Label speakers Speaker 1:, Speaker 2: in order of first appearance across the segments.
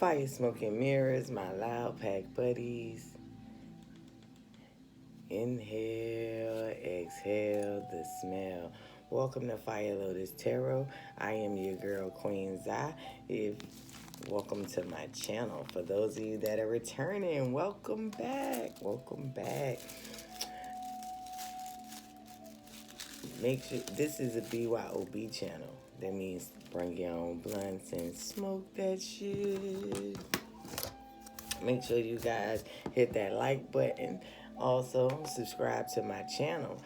Speaker 1: Fire, smoke, and mirrors, my loud pack buddies. Inhale, exhale the smell. Welcome to Fire Lotus Tarot. I am your girl, Queen.Zi. Welcome to my channel. For those of you that are returning, welcome back. Welcome back. Make sure this is a BYOB channel. That means bring your own blunts and smoke that shit. Make sure you guys hit that like button. Also, subscribe to my channel.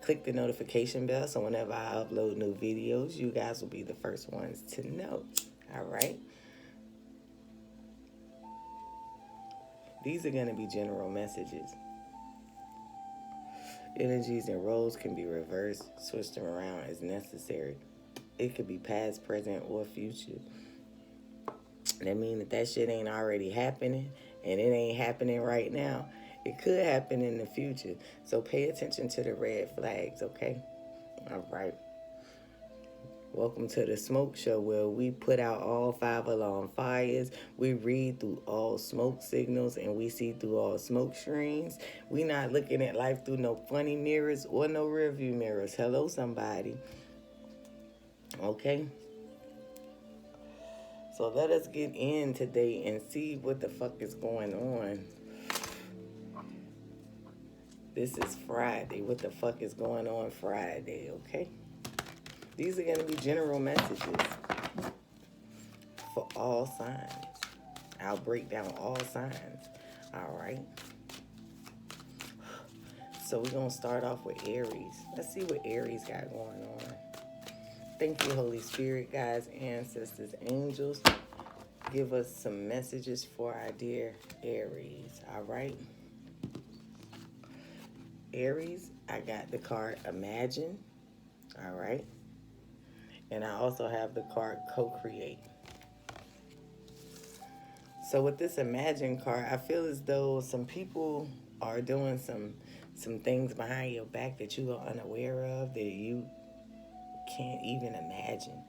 Speaker 1: Click the notification bell so whenever I upload new videos, you guys will be the first ones to know. All right? These are going to be general messages. Energies and roles can be reversed, switched them around as necessary. It could be past, present, or future. That means that shit ain't already happening, and it ain't happening right now. It could happen in the future. So pay attention to the red flags, okay? All right. Welcome to the Smoke Show, where we put out all 5 alarm fires. We read through all smoke signals, and we see through all smoke screens. We not looking at life through no funny mirrors or no rearview mirrors. Hello, somebody. Okay? So let us get in today and see what the fuck is going on. This is Friday. What the fuck is going on Friday, okay? These are going to be general messages for all signs. I'll break down all signs. All right? So we're going to start off with Aries. Let's see what Aries got going on. Thank you, Holy Spirit, guides, ancestors, angels. Give us some messages for our dear Aries. All right? Aries, I got the card Imagine. All right? And I also have the card Co-Create. So with this Imagine card, I feel as though some people are doing some things behind your back that you are unaware of, that you can't even imagine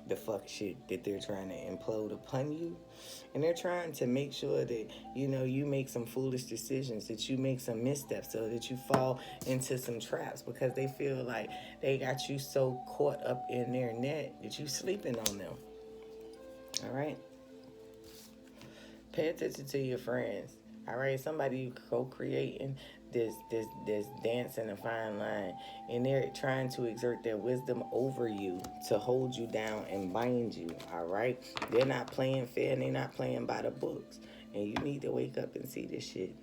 Speaker 1: the fuck shit that they're trying to implode upon you. And they're trying to make sure that, you know, you make some foolish decisions, that you make some missteps, so that you fall into some traps, because they feel like they got you so caught up in their net that you sleeping on them. All right? Pay attention to your friends. All right? Somebody you co-creating this dancing a fine line, and they're trying to exert their wisdom over you to hold you down and bind you. All right? They're not playing fair, and they're not playing by the books, and you need to wake up and see this shit.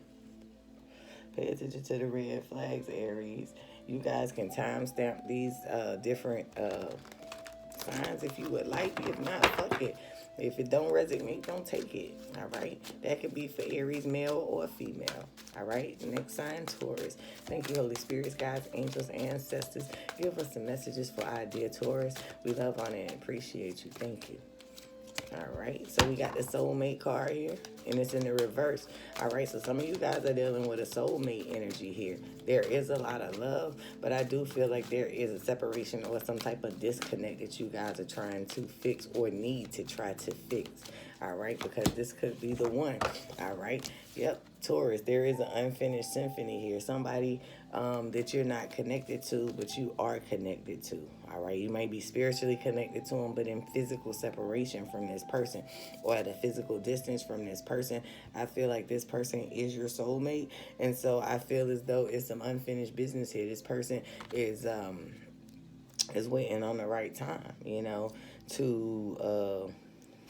Speaker 1: Pay attention to the red flags, Aries. You guys can timestamp these different signs if you would like. If not, fuck it. If it don't resonate, don't take it. All right? That could be for Aries, male or female. All right? Next sign, Taurus. Thank you, Holy Spirits, guides, angels, ancestors. Give us some messages for our dear Taurus. We love, honor, and appreciate you. Thank you. All right, so we got the soulmate card here, and it's in the reverse. All right, so some of you guys are dealing with a soulmate energy here. There is a lot of love, but I do feel like there is a separation or some type of disconnect that you guys are trying to fix or need to try to fix. All right, because this could be the one. All right, yep, Taurus, there is an unfinished symphony here. Somebody that you're not connected to, but you are connected to. All right, you might be spiritually connected to them, but in physical separation from this person, or at a physical distance from this person. I feel like this person is your soulmate, and so I feel as though it's some unfinished business here. This person is waiting on the right time, you know, to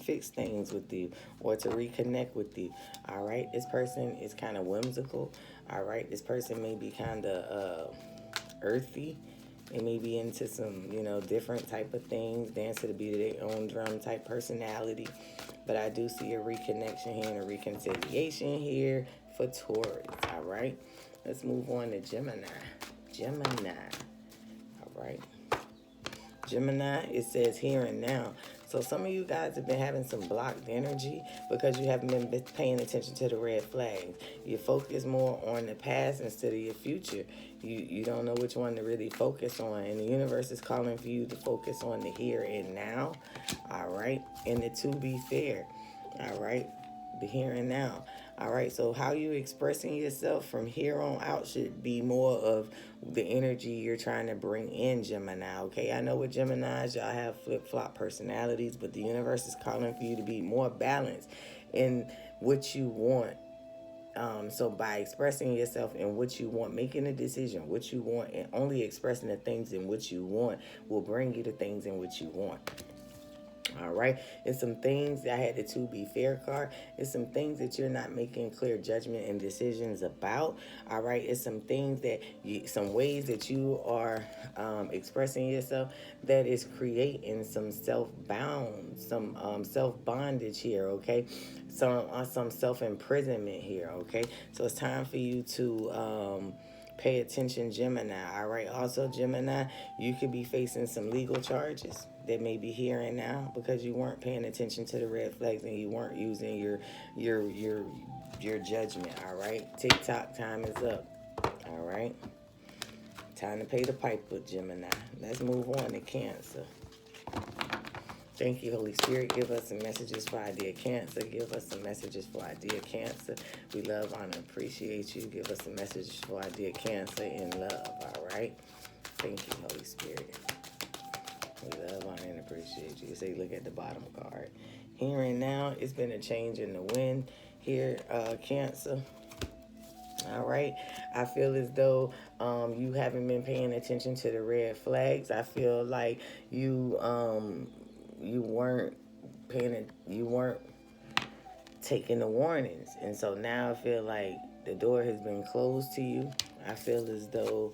Speaker 1: fix things with you or to reconnect with you. All right, this person is kind of whimsical. All right, this person may be kind of earthy. They may be into some, you know, different type of things, dance to the beat of their own drum type personality. But I do see a reconnection here and a reconciliation here for Taurus. All right, let's move on to Gemini. All right, Gemini, it says here and now. So some of you guys have been having some blocked energy because you haven't been paying attention to the red flags. You focus more on the past instead of your future. You don't know which one to really focus on. And the universe is calling for you to focus on the here and now. All right. And the to be fair. All right. The here and now. All right. So how you expressing yourself from here on out should be more of the energy you're trying to bring in, Gemini. Okay. I know with Geminis, y'all have flip-flop personalities, but the universe is calling for you to be more balanced in what you want. So by expressing yourself in what you want, making a decision, what you want, and only expressing the things in which you want will bring you the things in which you want. All right. It's some things I had the to be fair card. It's some things that you're not making clear judgment and decisions about. All right. It's some things that some ways that you are expressing yourself that is creating some self-bound, some self-bondage here. Okay. Some self-imprisonment here. Okay. So it's time for you to pay attention, Gemini. All right. Also, Gemini, you could be facing some legal charges that may be here and now because you weren't paying attention to the red flags and you weren't using your judgment. All right. TikTok time is up. All right. Time to pay the piper, Gemini. Let's move on to Cancer. Thank you, Holy Spirit. Give us some messages for our dear Cancer. Give us some messages for our dear Cancer. We love, honor, appreciate you. Give us some messages for our dear Cancer in love. All right. Thank you, Holy Spirit. We love, honor, and appreciate you. So you look at the bottom card. Here and now, it's been a change in the wind here, Cancer. All right. I feel as though you haven't been paying attention to the red flags. I feel like you weren't taking the warnings, and so now I feel like the door has been closed to you. I feel as though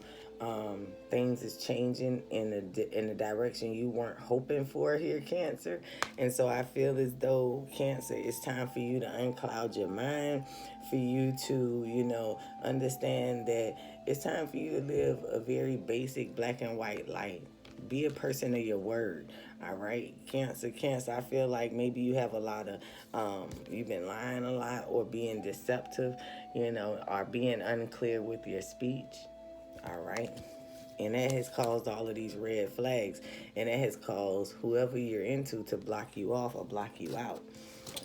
Speaker 1: things is changing in the direction you weren't hoping for here, Cancer. And so I feel as though, Cancer, it's time for you to uncloud your mind, for you to, understand that it's time for you to live a very basic black and white life. Be a person of your word. All right, Cancer, I feel like maybe you have a lot of, you've been lying a lot or being deceptive, or being unclear with your speech. All right. And that has caused all of these red flags. And that has caused whoever you're into to block you off or block you out.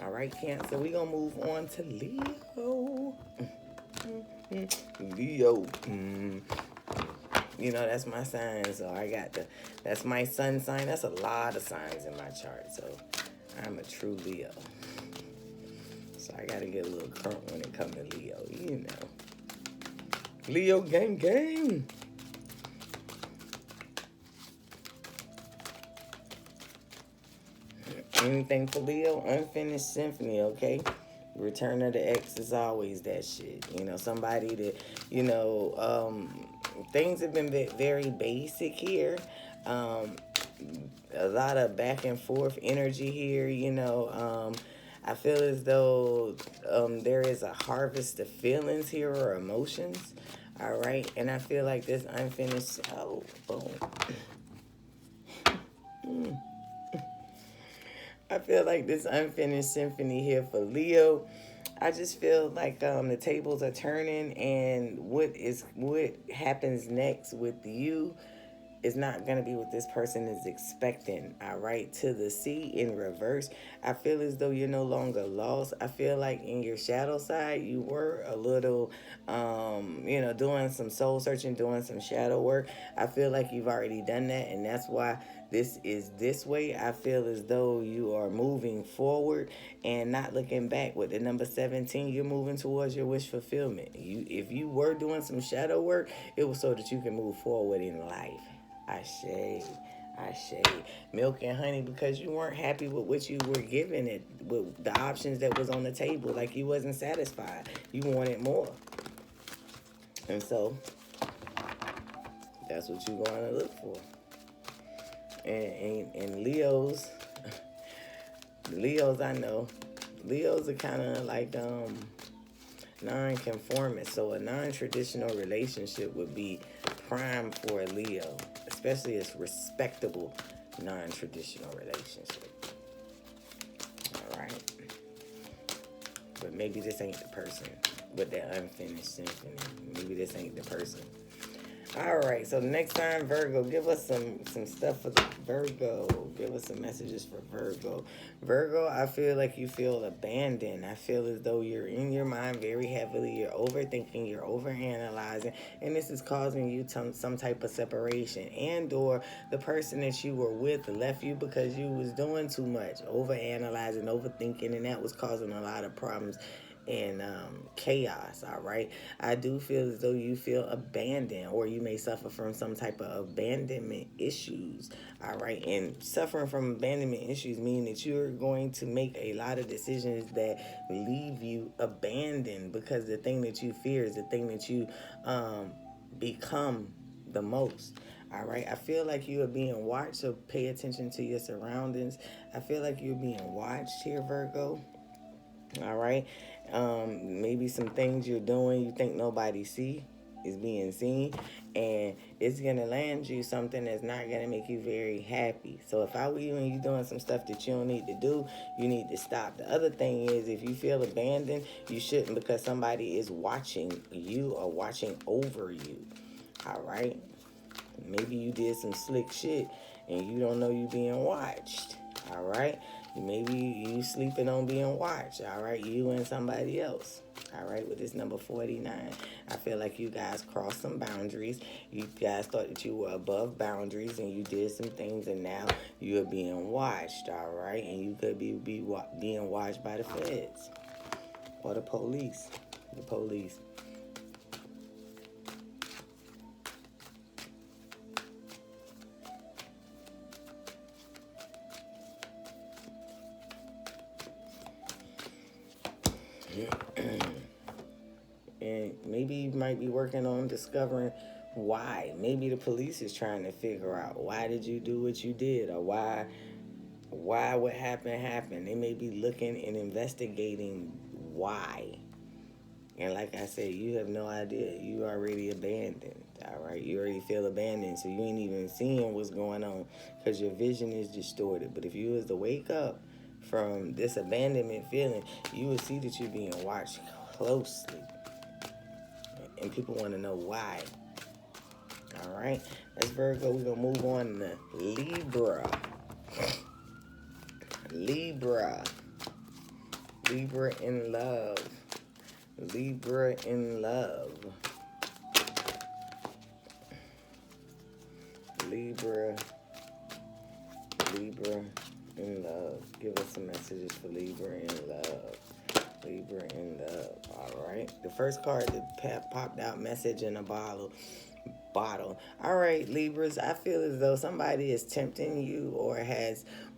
Speaker 1: All right, Cancer. We're going to move on to Leo. Leo. That's my sign. So that's my sun sign. That's a lot of signs in my chart. So I'm a true Leo. So I got to get a little current when it comes to Leo. Leo gang. Anything for Leo? Unfinished symphony, okay? Return of the X is always that shit. Somebody that, things have been very basic here. A lot of back and forth energy here, I feel as though there is a harvest of feelings here or emotions. All right. And I feel like this unfinished. Oh, boom. I feel like this unfinished symphony here for Leo. I just feel like the tables are turning, and what happens next with you is not going to be what this person is expecting. All right. To the sea in reverse. I feel as though you're no longer lost. I feel like in your shadow side, you were a little, doing some soul searching, doing some shadow work. I feel like you've already done that. And that's why this is this way. I feel as though you are moving forward and not looking back. With the number 17, you're moving towards your wish fulfillment. If you were doing some shadow work, it was so that you can move forward in life. Ashe. Milk and honey, because you weren't happy with what you were given it, with the options that was on the table. Like you wasn't satisfied. You wanted more. And so that's what you're going to look for. And Leos I know. Leos are kind of like non-conformist. So a non-traditional relationship would be prime for a Leo, especially a respectable non-traditional relationship. All right. But maybe this ain't the person with that unfinished symphony. Maybe this ain't the person. All right, so next time, Virgo, give us some stuff for the Virgo. Give us some messages for Virgo. Virgo, I feel like you feel abandoned. I feel as though you're in your mind very heavily. You're overthinking. You're overanalyzing, and this is causing you some type of separation. And/or the person that you were with left you because you was doing too much, overanalyzing, overthinking, and that was causing a lot of problems and chaos. All right, I do feel as though you feel abandoned, or you may suffer from some type of abandonment issues. All right, and suffering from abandonment issues mean that you're going to make a lot of decisions that leave you abandoned, because the thing that you fear is the thing that you become the most. All right, I feel like you are being watched, so pay attention to your surroundings. I feel like you're being watched here, Virgo. All right, maybe some things you're doing you think nobody see is being seen, and it's gonna land you something that's not gonna make you very happy. So if I were you and you doing some stuff that you don't need to do, you need to stop. The other thing is, if you feel abandoned, you shouldn't, because somebody is watching you or watching over you. All right, maybe you did some slick shit and you don't know you being watched. All right, maybe you sleeping on being watched. All right, you and somebody else. All right, with this number 49, I feel like you guys crossed some boundaries. You guys thought that you were above boundaries and you did some things, and now you are being watched. All right, and you could be being watched by the feds or the police. The police. And maybe you might be working on discovering why. Maybe the police is trying to figure out, why did you do what you did, or why what happened. They may be looking and investigating why. And like I said, you have no idea. You already abandoned. All right, you already feel abandoned, so you ain't even seeing what's going on because your vision is distorted. But if you was to wake up from this abandonment feeling, you would see that you're being watched closely, and people want to know why. All right, that's Virgo. We're gonna move on to Libra. Libra in love. Libra in love. Libra in love. Give us some messages for Libra in love. Libra in love. All right. The first card that popped out, message in a bottle. All right, Libras, I feel as though somebody is tempting you, or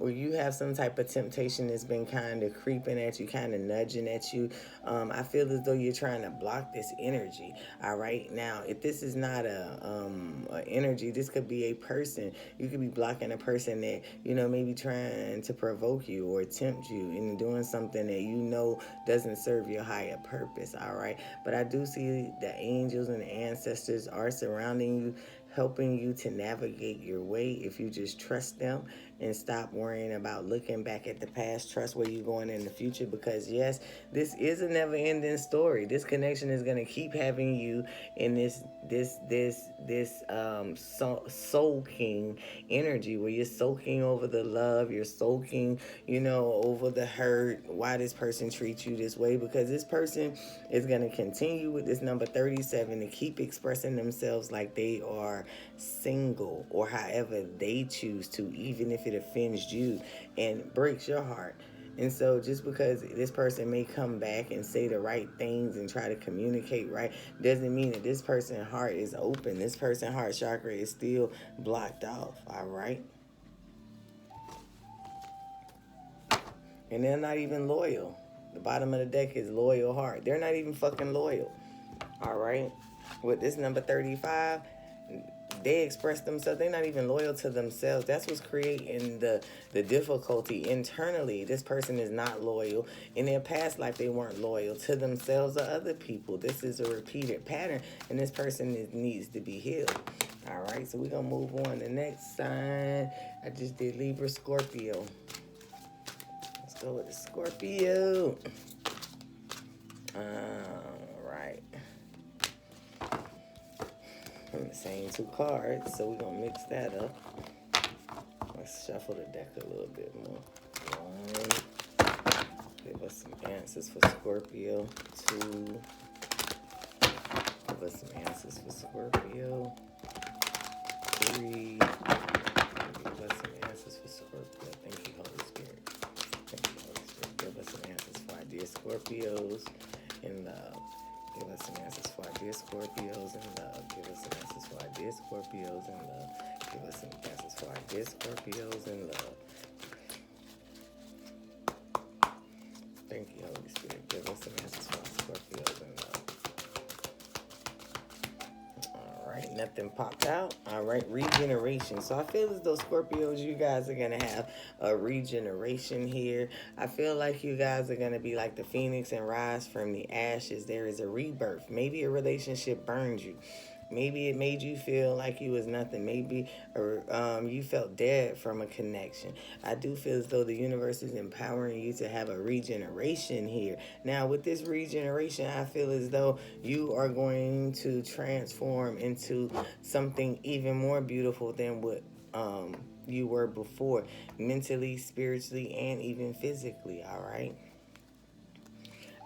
Speaker 1: you have some type of temptation that's been kind of creeping at you, kind of nudging at you. I feel as though you're trying to block this energy. All right, now if this is not a energy, this could be a person. You could be blocking a person that maybe trying to provoke you or tempt you into doing something that doesn't serve your higher purpose. All right, but I do see the angels and the ancestors are surrounding you, helping you to navigate your way if you just trust them and stop worrying about looking back at the past. Trust where you're going in the future, because yes, this is a never-ending story. This connection is going to keep having you in this soaking energy, where you're soaking over the love, you're soaking over the hurt, why this person treats you this way, because this person is going to continue with this number 37 to keep expressing themselves like they are single, or however they choose to, even if it offends you and breaks your heart. And so just because this person may come back and say the right things and try to communicate right, doesn't mean that this person's heart is open. This person's heart chakra is still blocked off. All right. And they're not even loyal. The bottom of the deck is loyal heart. They're not even fucking loyal. All right. With this number 35, they express themselves. They're not even loyal to themselves. That's what's creating the difficulty internally. This person is not loyal. In their past life, they weren't loyal to themselves or other people. This is a repeated pattern, and this person needs to be healed. All right, so we're going to move on. The next sign, I just did Libra, Scorpio. Let's go with the Scorpio. All right. from the same two cards, so we're going to mix that up. Let's shuffle the deck a little bit more. 1. Give us some answers for Scorpio. 2. Give us some answers for Scorpio. 3. Give us some answers for Scorpio. Thank you, Holy Spirit. Thank you, Holy Spirit. Give us some answers for our dear Scorpios in love. Give us some answers for our dear Scorpios in love. Give us some answers for our dear Scorpios in love. Give us some answers for our dear Scorpios in love. Thank you, Holy Spirit. Give us some answers for our Scorpios in love. All right, nothing popped out. All right, regeneration. So I feel as though Scorpios, you guys are going to have a regeneration here. I feel like you guys are going to be like the phoenix and rise from the ashes. There is a rebirth. Maybe a relationship burned you. Maybe it made you feel like you was nothing. Maybe you felt dead from a connection. I do feel as though the universe is empowering you to have a regeneration here. Now, with this regeneration, I feel as though you are going to transform into something even more beautiful than what you were before, mentally, spiritually, and even physically, all right?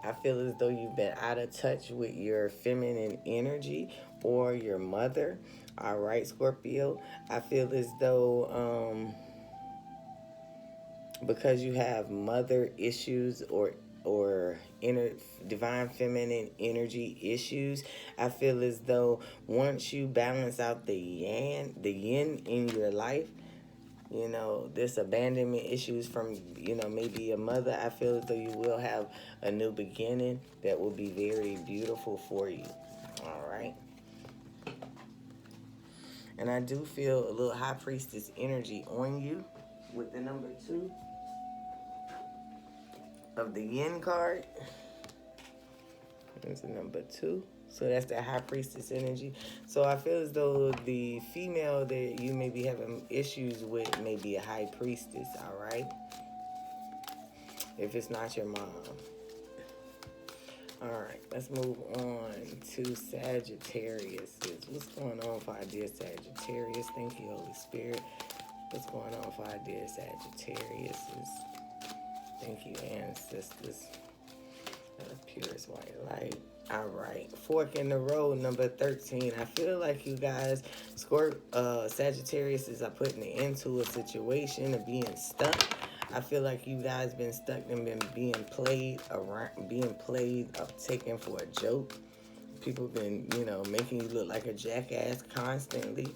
Speaker 1: I feel as though you've been out of touch with your feminine energy or your mother. All right, Scorpio. I feel as though because you have mother issues or inner divine feminine energy issues, I feel as though once you balance out the yin in your life, you know, this abandonment issues from, you know, maybe a mother, I feel as though you will have a new beginning that will be very beautiful for you. All right. And I do feel a little high priestess energy on you with the number 2 of the yin card. There's the number 2. So that's the high priestess energy. So I feel as though the female that you may be having issues with may be a high priestess, all right? If it's not your mom. All right, let's move on to Sagittarius. What's going on for our dear Sagittarius? Thank you, Holy Spirit. What's going on for our dear Sagittarius? Thank you, ancestors. The purest white light. All right, fork in the road, number 13. I feel like you guys, Sagittarius, are putting it into a situation of being stuck. I feel like you guys been stuck and been being played, taken for a joke. People been, you know, making you look like a jackass constantly.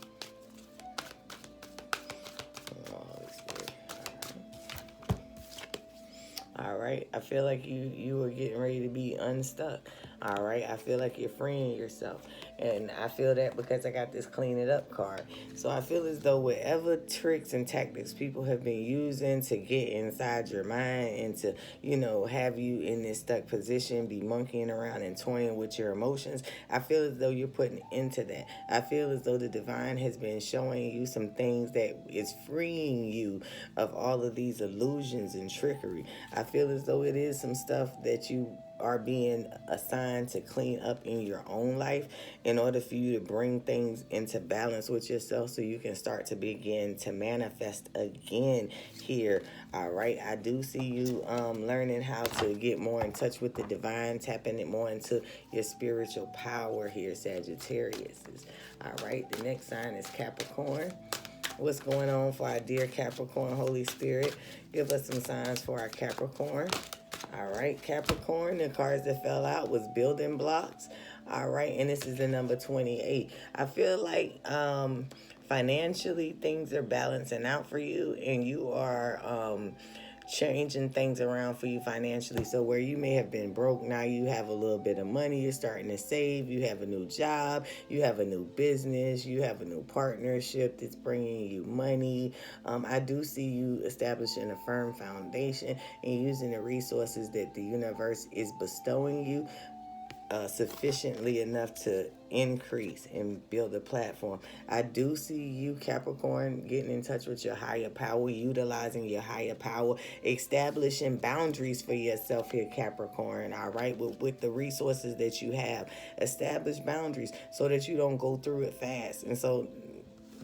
Speaker 1: All right, I feel like you are getting ready to be unstuck. All right, I feel like you're freeing yourself. And I feel that because I got this clean it up card. So I feel as though whatever tricks and tactics people have been using to get inside your mind and to, you know, have you in this stuck position, be monkeying around and toying with your emotions, I feel as though you're putting into that. I feel as though the divine has been showing you some things that is freeing you of all of these illusions and trickery. I feel as though it is some stuff that you are being assigned to clean up in your own life in order for you to bring things into balance with yourself so you can start to begin to manifest again here. All right, I do see you learning how to get more in touch with the divine, tapping it more into your spiritual power here, Sagittarius. All right, the next sign is Capricorn. What's going on for our dear Capricorn, Holy Spirit? Give us some signs for our Capricorn. All right, Capricorn, the cards that fell out was building blocks. All right, and this is the number 28. I feel like financially things are balancing out for you, and you are changing things around for you financially. So where you may have been broke, now you have a little bit of money, you're starting to save, you have a new job, you have a new business, you have a new partnership that's bringing you money. I do see you establishing a firm foundation and using the resources that the universe is bestowing you sufficiently enough to increase and build a platform. I do see you, Capricorn, getting in touch with your higher power, utilizing your higher power, establishing boundaries for yourself here, Capricorn, all right, with the resources that you have. Establish boundaries so that you don't go through it fast. And so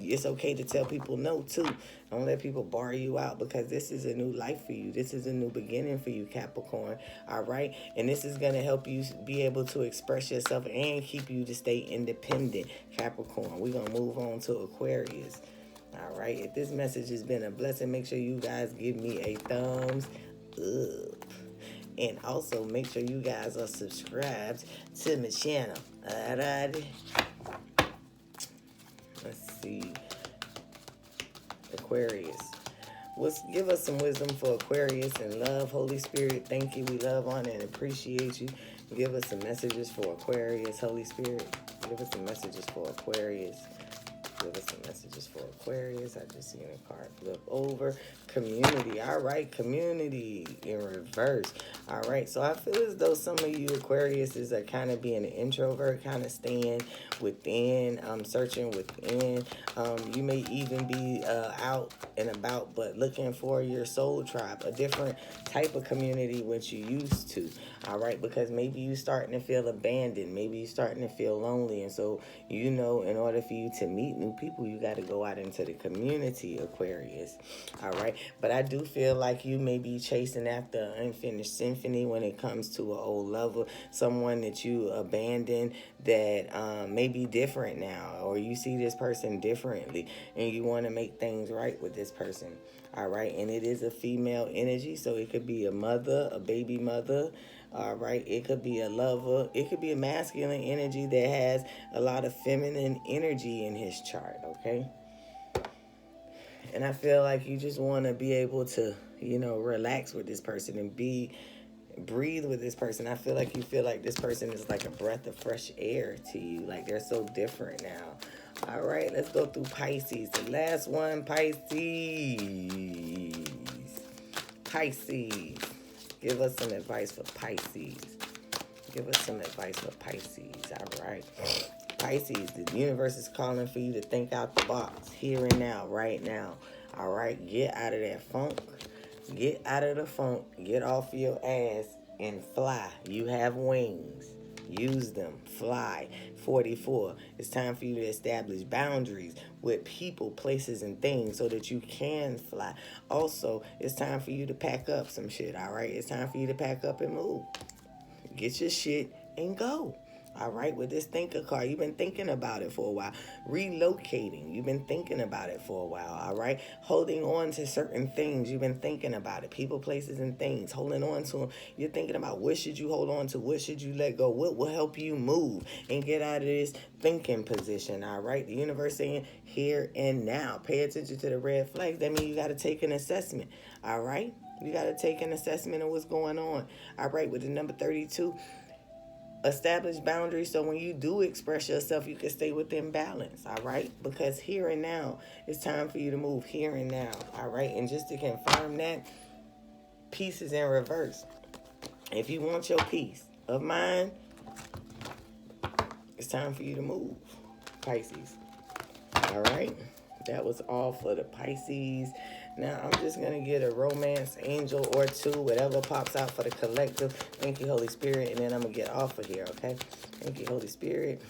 Speaker 1: it's okay to tell people no too. Don't let people bar you out, because this is a new life for you. This is a new beginning for you, Capricorn. All right, and this is gonna help you be able to express yourself and keep you to stay independent, Capricorn. We're gonna move on to Aquarius. All right, if this message has been a blessing, make sure you guys give me a thumbs up. And also make sure you guys are subscribed to my channel. All right. Let's see. Aquarius. Give us some wisdom for Aquarius and love. Holy Spirit, thank you. We love, honor, and appreciate you. Give us some messages for Aquarius. Holy Spirit, give us some messages for Aquarius. Give us some messages for Aquarius. I just seen a card flip over. Community. All right, community in reverse. All right, so I feel as though some of you Aquariuses are kind of being an introvert, kind of staying within, searching within. You may even be out and about, but looking for your soul tribe, a different type of community which you used to. All right, because maybe you starting to feel abandoned. Maybe you starting to feel lonely. And so, you know, in order for you to meet new people, you got to go out into the community, Aquarius. All right, but I do feel like you may be chasing after an unfinished symphony when it comes to an old lover, someone that you abandoned that may be different now, or you see this person differently and you want to make things right with this person. All right, and it is a female energy, so it could be a mother, a baby mother. All right, it could be a lover. It could be a masculine energy that has a lot of feminine energy in his chart, okay? And I feel like you just want to be able to, you know, relax with this person and breathe with this person. I feel like you feel like this person is like a breath of fresh air to you. Like they're so different now. All right, let's go through Pisces. The last one, Pisces. Pisces. Give us some advice for Pisces. Give us some advice for Pisces. All right. Pisces, the universe is calling for you to think out the box here and now, right now. All right. Get out of that funk. Get out of the funk. Get off your ass and fly. You have wings. Use them. Fly. 44. It's time for you to establish boundaries with people, places, and things so that you can fly. Also, it's time for you to pack up some shit, all right? It's time for you to pack up and move. Get your shit and go. All right, with this thinker card, you've been thinking about it for a while. Relocating, you've been thinking about it for a while, all right? Holding on to certain things, you've been thinking about it. People, places, and things, holding on to them. You're thinking about what should you hold on to? What should you let go? What will help you move and get out of this thinking position, all right? The universe saying here and now. Pay attention to the red flags. That means you got to take an assessment, all right? You got to take an assessment of what's going on, all right? With the number 32, establish boundaries so when you do express yourself, you can stay within balance, all right? Because here and now, it's time for you to move here and now, all right? And just to confirm that, peace is in reverse. If you want your peace of mind, it's time for you to move, Pisces, all right? That was all for the Pisces. Now, I'm just going to get a romance angel or two, whatever pops out for the collective. Thank you, Holy Spirit. And then I'm going to get off of here, okay? Thank you, Holy Spirit.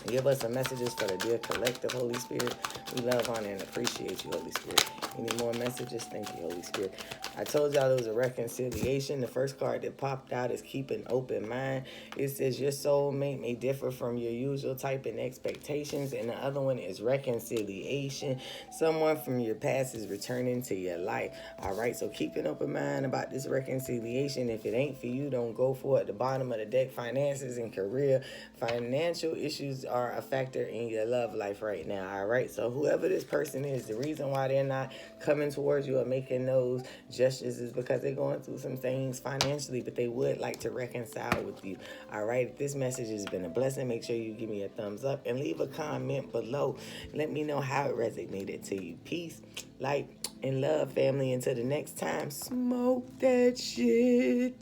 Speaker 1: Give us some messages for the dear collective, Holy Spirit. We love, honor, and appreciate you, Holy Spirit. Any more messages? Thank you, Holy Spirit. I told y'all there was a reconciliation. The first card that popped out is keep an open mind. It says your soulmate may differ from your usual type and expectations. And the other one is reconciliation. Someone from your past is returning to your life. All right, so keep an open mind about this reconciliation. If it ain't for you, don't go for it. The bottom of the deck, finances and career. Financial issues are a factor in your love life right now, all right? So whoever this person is, the reason why they're not coming towards you or making those gestures is because they're going through some things financially, but they would like to reconcile with you, all right? If this message has been a blessing, make sure you give me a thumbs up and leave a comment below. Let me know how it resonated to you. Peace, light, and love, family. Until the next time, smoke that shit.